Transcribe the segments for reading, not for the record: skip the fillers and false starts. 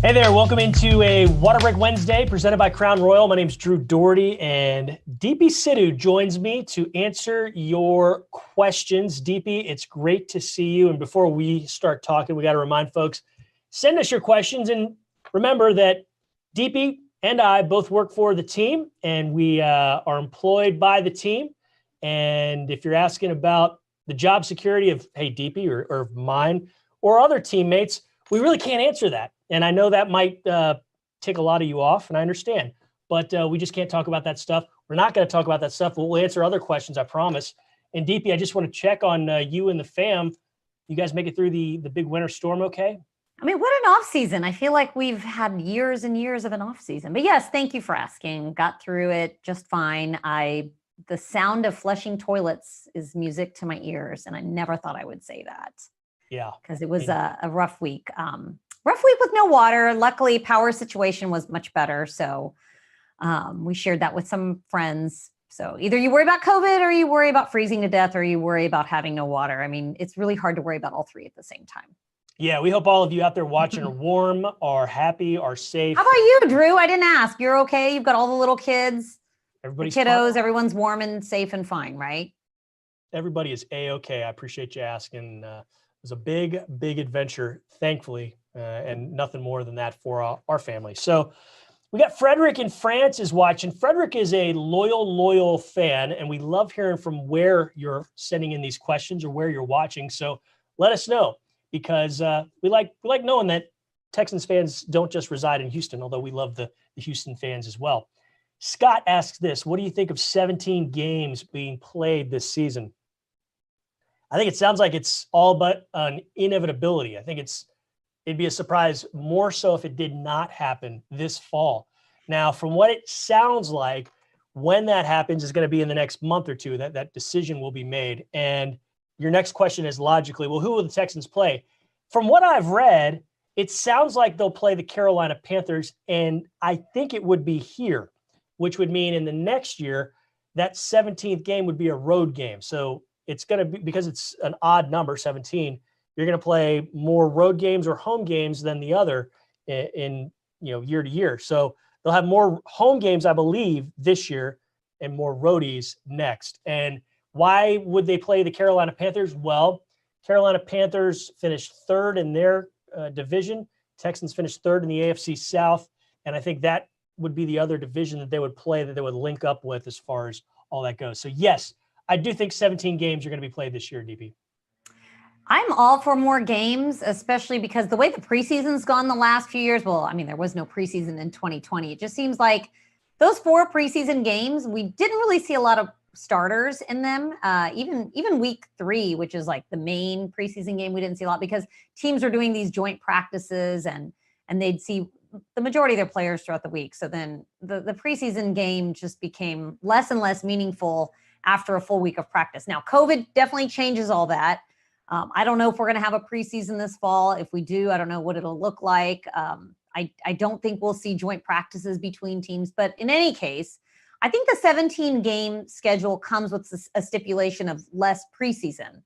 Hey there, welcome into a Water Break Wednesday presented by Crown Royal. My name is Drew Dougherty, and Deepi Sidhu joins me to answer your questions. Deepi, it's great to see you. And before we start talking, we got to remind folks, send us your questions. And remember that Deepi and I both work for the team, and we are employed by the team. And if you're asking about the job security of, hey, Deepi or mine or other teammates, we really can't answer that. And I know that might tick a lot of you off, and I understand. But we just can't talk about that stuff. We're not going to talk about that stuff. We'll answer other questions, I promise. And Deepi, I just want to check on you and the fam. You guys make it through the big winter storm okay? I mean, what an off season. I feel like we've had years and years of an off season. But yes, thank you for asking. Got through it just fine. The sound of flushing toilets is music to my ears, and I never thought I would say that. Yeah. Because it was a rough week. Rough week with no water. Luckily, power situation was much better. So we shared that with some friends. So either you worry about COVID, or you worry about freezing to death, or you worry about having no water. I mean, it's really hard to worry about all three at the same time. Yeah, we hope all of you out there watching are warm, are happy, are safe. How about you, Drew? I didn't ask. You're okay? You've got all the little kids, Everybody's kiddos. fine. Everyone's warm and safe and fine, right? Everybody is A-okay. I appreciate you asking. It was a big, big adventure, thankfully, and nothing more than that for our family. So we got Frederick in France is watching. Frederick is a loyal fan, and we love hearing from where you're sending in these questions or where you're watching. So let us know, because we like knowing that Texans fans don't just reside in Houston, although we love the Houston fans as well. Scott asks this: what do you think of 17 games being played this season? I think it sounds like it's all but an inevitability. I think it'd be a surprise more so if it did not happen this fall. Now, from what it sounds like, when that happens is going to be in the next month or two, that decision will be made. And your next question is logically, well, who will the Texans play? From what I've read, it sounds like they'll play the Carolina Panthers, and I think it would be here, which would mean in the next year, that 17th game would be a road game. So it's going to be, because it's an odd number, 17, you're going to play more road games or home games than the other in year to year. So they'll have more home games, I believe, this year and more roadies next. And why would they play the Carolina Panthers? Well, Carolina Panthers finished third in their division. Texans finished third in the AFC South. And I think that would be the other division that they would play, that they would link up with as far as all that goes. So yes, I do think 17 games are going to be played this year, DP. I'm all for more games, especially because the way the preseason's gone the last few years, well, I mean, there was no preseason in 2020. It just seems like those 4 preseason games, we didn't really see a lot of starters in them. Even week 3, which is like the main preseason game, we didn't see a lot because teams are doing these joint practices and they'd see the majority of their players throughout the week. So then the preseason game just became less and less meaningful after a full week of practice. Now, COVID definitely changes all that. I don't know if we're going to have a preseason this fall. If we do, I don't know what it'll look like. I don't think we'll see joint practices between teams. But in any case, I think the 17-game schedule comes with a stipulation of less preseason.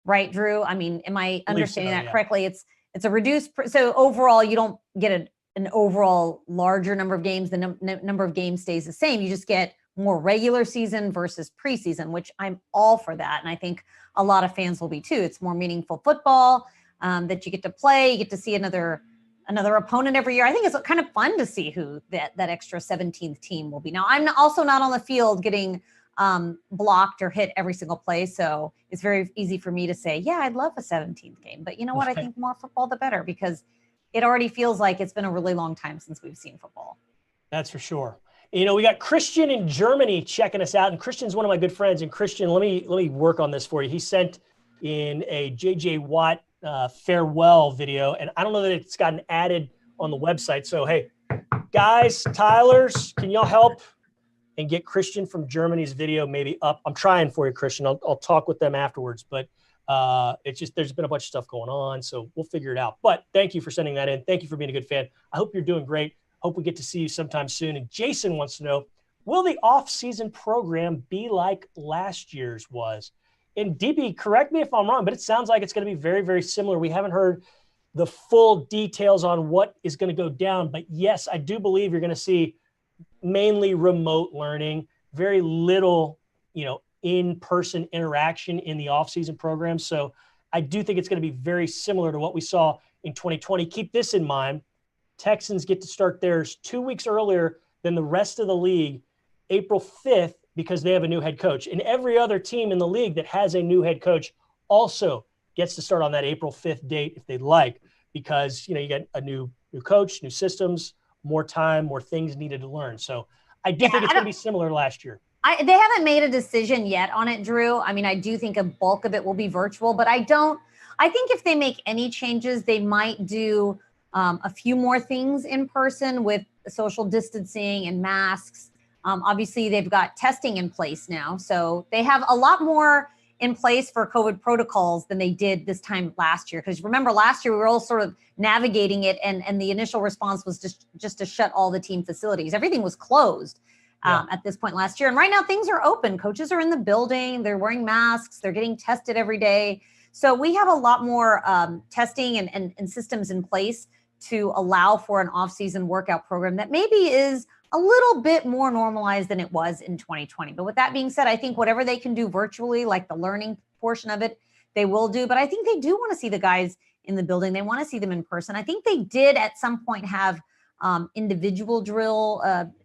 Right, Drew? I mean, am I understanding that correctly? It's a reduced. So overall, you don't get an overall larger number of games. The number of games stays the same. You just get more regular season versus preseason, which I'm all for that. And I think a lot of fans will be too. It's more meaningful football that you get to play. You get to see another opponent every year. I think it's kind of fun to see who that extra 17th team will be. Now, I'm also not on the field getting blocked or hit every single play. So it's very easy for me to say, yeah, I'd love a 17th game. But you know what? I think more football, the better, because it already feels like it's been a really long time since we've seen football. That's for sure. We got Christian in Germany checking us out, and Christian's one of my good friends. And Christian, let me work on this for you. He sent in a J.J. Watt farewell video, and I don't know that it's gotten added on the website. So, hey, guys, Tylers, can y'all help and get Christian from Germany's video maybe up? I'm trying for you, Christian. I'll talk with them afterwards, but it's just there's been a bunch of stuff going on, so we'll figure it out. But thank you for sending that in. Thank you for being a good fan. I hope you're doing great. Hope we get to see you sometime soon. And Jason wants to know, will the off-season program be like last year's was? And Deepi, correct me if I'm wrong, but it sounds like it's going to be very, very similar. We haven't heard the full details on what is going to go down. But yes, I do believe you're going to see mainly remote learning, very little, in-person interaction in the off-season program. So I do think it's going to be very similar to what we saw in 2020. Keep this in mind. Texans get to start theirs 2 weeks earlier than the rest of the league, April 5th, because they have a new head coach. And every other team in the league that has a new head coach also gets to start on that April 5th date if they'd like, because, you get a new coach, new systems, more time, more things needed to learn. So I do think it's going to be similar to last year. They haven't made a decision yet on it, Drew. I mean, I do think a bulk of it will be virtual, but I think if they make any changes, they might do a few more things in person with social distancing and masks. Obviously, they've got testing in place now. So they have a lot more in place for COVID protocols than they did this time last year. Because remember, last year we were all sort of navigating it, and the initial response was just to shut all the team facilities. Everything was closed at this point last year. And right now things are open. Coaches are in the building. They're wearing masks. They're getting tested every day. So we have a lot more testing and systems in place to allow for an off-season workout program that maybe is a little bit more normalized than it was in 2020. But with that being said, I think whatever they can do virtually, like the learning portion of it, they will do. But I think they do want to see the guys in the building. They want to see them in person. I think they did at some point have individual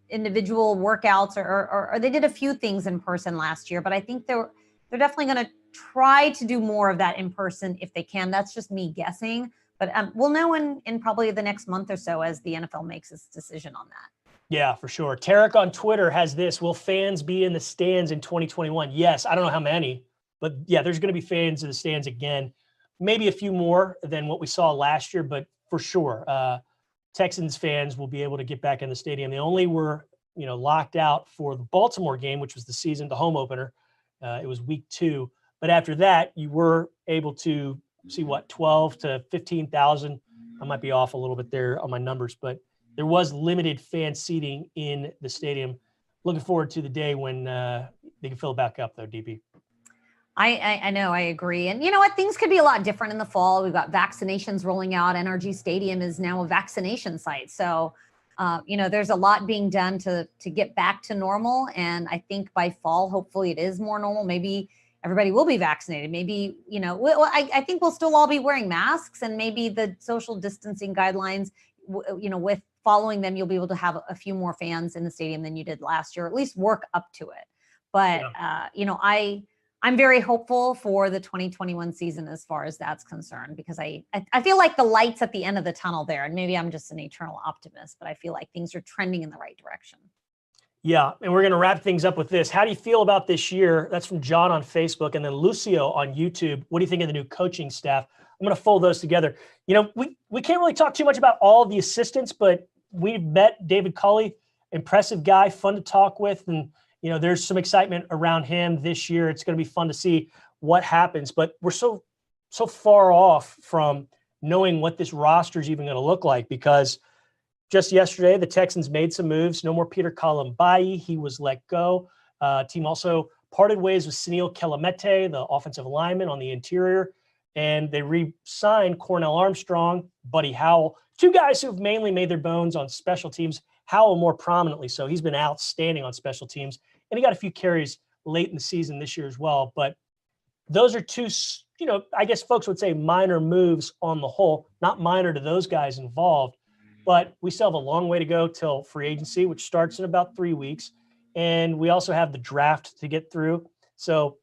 workouts, or they did a few things in person last year. But I think they're definitely going to try to do more of that in person if they can. That's just me guessing. But we'll know in probably the next month or so as the NFL makes its decision on that. Yeah, for sure. Tarek on Twitter has this: will fans be in the stands in 2021? Yes. I don't know how many, but yeah, there's going to be fans in the stands again. Maybe a few more than what we saw last year, but for sure, Texans fans will be able to get back in the stadium. They only were, locked out for the Baltimore game, which was the home opener. It was week 2. But after that, you were able to see 12 to 15,000. I might be off a little bit there on my numbers, but there was limited fan seating in the stadium. Looking forward to the day when they can fill it back up, though, Deepi. I know, I agree. And you know what? Things could be a lot different in the fall. We've got vaccinations rolling out. NRG Stadium is now a vaccination site. So, there's a lot being done to get back to normal. And I think by fall, hopefully it is more normal. Maybe everybody will be vaccinated. Maybe, I think we'll still all be wearing masks, and maybe the social distancing guidelines, with following them, you'll be able to have a few more fans in the stadium than you did last year, or at least work up to it. But, I'm very hopeful for the 2021 season as far as that's concerned, because I feel like the light's at the end of the tunnel there. And maybe I'm just an eternal optimist, but I feel like things are trending in the right direction. Yeah, and we're going to wrap things up with this. How do you feel about this year? That's from John on Facebook, and then Lucio on YouTube. What do you think of the new coaching staff? I'm going to fold those together. We can't really talk too much about all of the assistants, but we met David Culley, impressive guy, fun to talk with, and there's some excitement around him this year. It's going to be fun to see what happens, but we're so far off from knowing what this roster is even going to look like, because just yesterday, the Texans made some moves. No more Peter Kalambayi. He was let go. Team also parted ways with Sunil Kelemete, the offensive lineman on the interior, and they re-signed Cornell Armstrong, Buddy Howell, 2 guys who've mainly made their bones on special teams. Howell more prominently so. He's been outstanding on special teams, and he got a few carries late in the season this year as well. But those are 2, I guess folks would say minor moves on the whole, not minor to those guys involved. But we still have a long way to go till free agency, which starts in about 3 weeks. And we also have the draft to get through. So,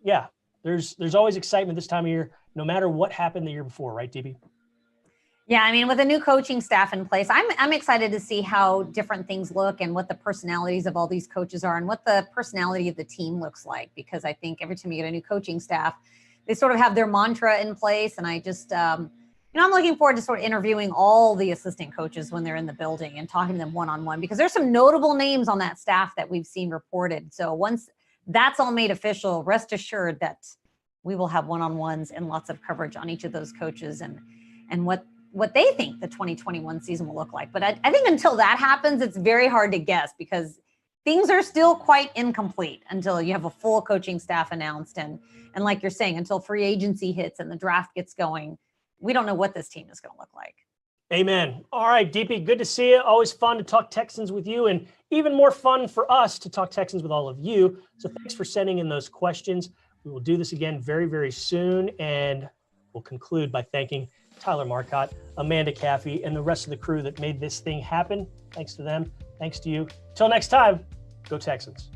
yeah, there's always excitement this time of year, no matter what happened the year before, right, DB? Yeah, I mean, with a new coaching staff in place, I'm excited to see how different things look and what the personalities of all these coaches are and what the personality of the team looks like. Because I think every time you get a new coaching staff, they sort of have their mantra in place. And I just, I'm looking forward to sort of interviewing all the assistant coaches when they're in the building and talking to them one-on-one, because there's some notable names on that staff that we've seen reported. So once that's all made official, rest assured that we will have one-on-ones and lots of coverage on each of those coaches and what they think the 2021 season will look like. But I think until that happens, it's very hard to guess, because things are still quite incomplete until you have a full coaching staff announced. And like you're saying, until free agency hits and the draft gets going, we don't know what this team is going to look like. Amen. All right, Deepi, good to see you. Always fun to talk Texans with you, and even more fun for us to talk Texans with all of you. So thanks for sending in those questions. We will do this again very, very soon, and we'll conclude by thanking Tyler Marcotte, Amanda Caffey, and the rest of the crew that made this thing happen. Thanks to them. Thanks to you. Till next time, go Texans.